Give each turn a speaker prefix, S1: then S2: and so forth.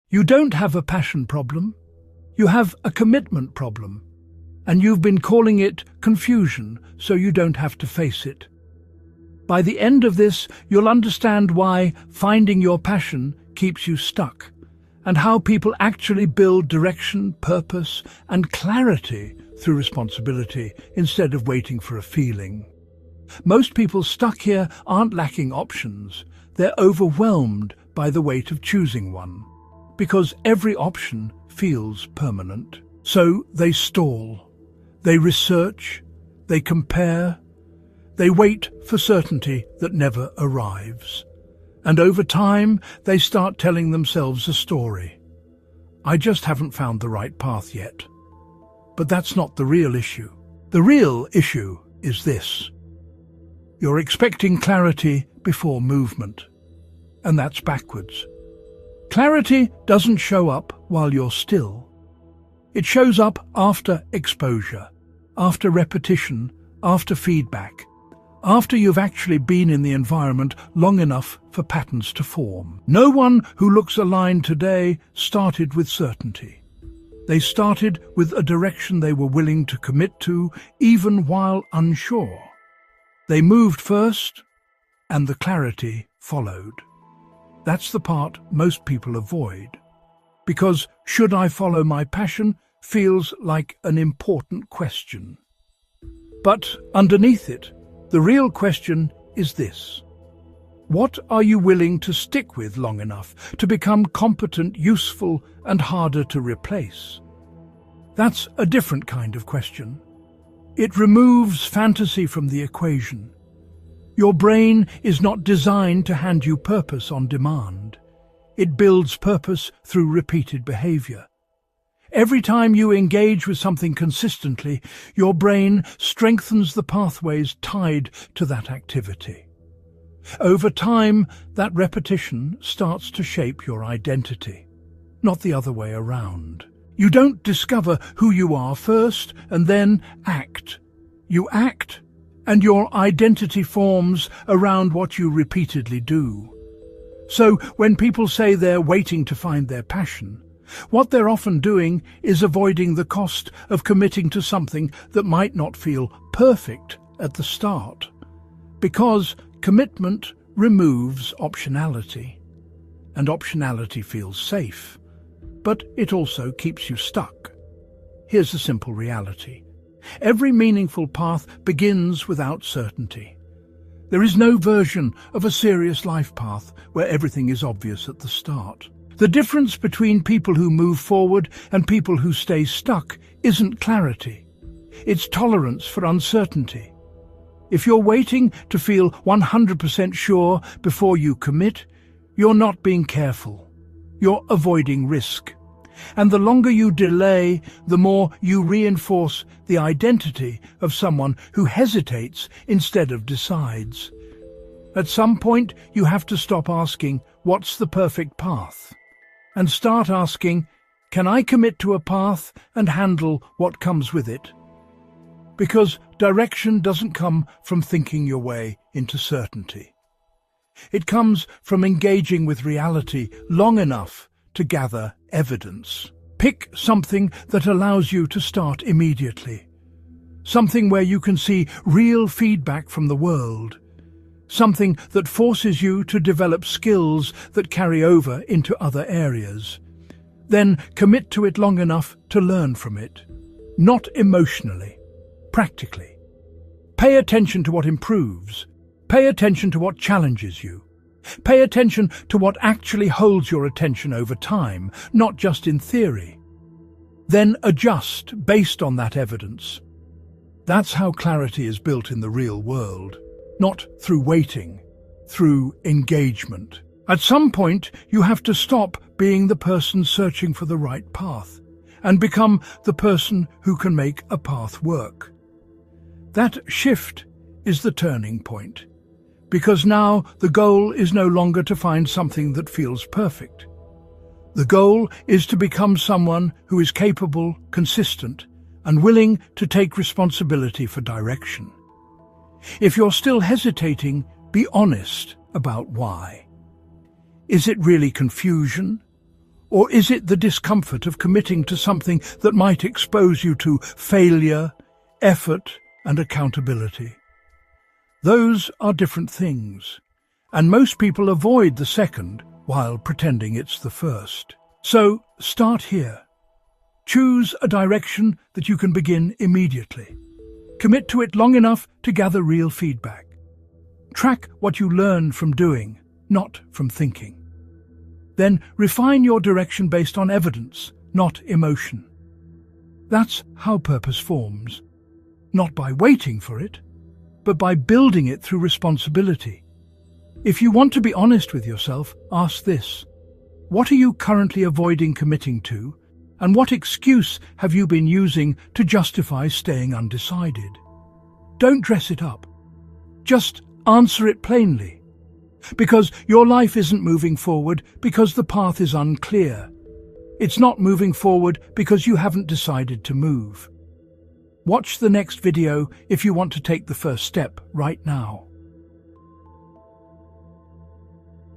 S1: You don't have a passion problem. You have a commitment problem. And you've been calling it confusion so you don't have to face it. By the end of this, you'll understand why finding your passion keeps you stuck, and how people actually build direction, purpose, and clarity through responsibility instead of waiting for a feeling. Most people stuck here aren't lacking options. They're overwhelmed by the weight of choosing one, because every option feels permanent. So they stall. They research, they compare, they wait for certainty that never arrives. And over time, they start telling themselves a story. I just haven't found the right path yet. But that's not the real issue. The real issue is this. You're expecting clarity before movement. And that's backwards. Clarity doesn't show up while you're still. It shows up after exposure, after repetition, after feedback, after you've actually been in the environment long enough for patterns to form. No one who looks aligned today started with certainty. They started with a direction they were willing to commit to, even while unsure. They moved first, and the clarity followed. That's the part most people avoid. Because should I follow my passion feels like an important question. But underneath it, the real question is this. What are you willing to stick with long enough to become competent, useful, and harder to replace? That's a different kind of question. It removes fantasy from the equation. Your brain is not designed to hand you purpose on demand. It builds purpose through repeated behavior. Every time you engage with something consistently, your brain strengthens the pathways tied to that activity. Over time, that repetition starts to shape your identity, not the other way around. You don't discover who you are first and then act. You act, and your identity forms around what you repeatedly do. So when people say they're waiting to find their passion, what they're often doing is avoiding the cost of committing to something that might not feel perfect at the start. Because commitment removes optionality, and optionality feels safe, but it also keeps you stuck. Here's the simple reality. Every meaningful path begins without certainty. There is no version of a serious life path where everything is obvious at the start. The difference between people who move forward and people who stay stuck isn't clarity. It's tolerance for uncertainty. If you're waiting to feel 100% sure before you commit, you're not being careful. You're avoiding risk. And the longer you delay, the more you reinforce the identity of someone who hesitates instead of decides. At some point, you have to stop asking, what's the perfect path? And start asking, can I commit to a path and handle what comes with it? Because direction doesn't come from thinking your way into certainty. It comes from engaging with reality long enough to gather evidence. Pick something that allows you to start immediately. Something where you can see real feedback from the world. Something that forces you to develop skills that carry over into other areas. Then commit to it long enough to learn from it. Not emotionally, practically. Pay attention to what improves. Pay attention to what challenges you. Pay attention to what actually holds your attention over time, not just in theory. Then adjust based on that evidence. That's how clarity is built in the real world. Not through waiting, through engagement. At some point, you have to stop being the person searching for the right path and become the person who can make a path work. That shift is the turning point, because now the goal is no longer to find something that feels perfect. The goal is to become someone who is capable, consistent, and willing to take responsibility for direction. If you're still hesitating, be honest about why. Is it really confusion? Or is it the discomfort of committing to something that might expose you to failure, effort, and accountability? Those are different things, and most people avoid the second while pretending it's the first. So start here. Choose a direction that you can begin immediately. Commit to it long enough to gather real feedback. Track what you learn from doing, not from thinking. Then refine your direction based on evidence, not emotion. That's how purpose forms, not by waiting for it, but by building it through responsibility. If you want to be honest with yourself, ask this: what are you currently avoiding committing to, and what excuse have you been using to justify staying undecided? Don't dress it up. Just answer it plainly. Because your life isn't moving forward because the path is unclear. It's not moving forward because you haven't decided to move. Watch the next video if you want to take the first step right now.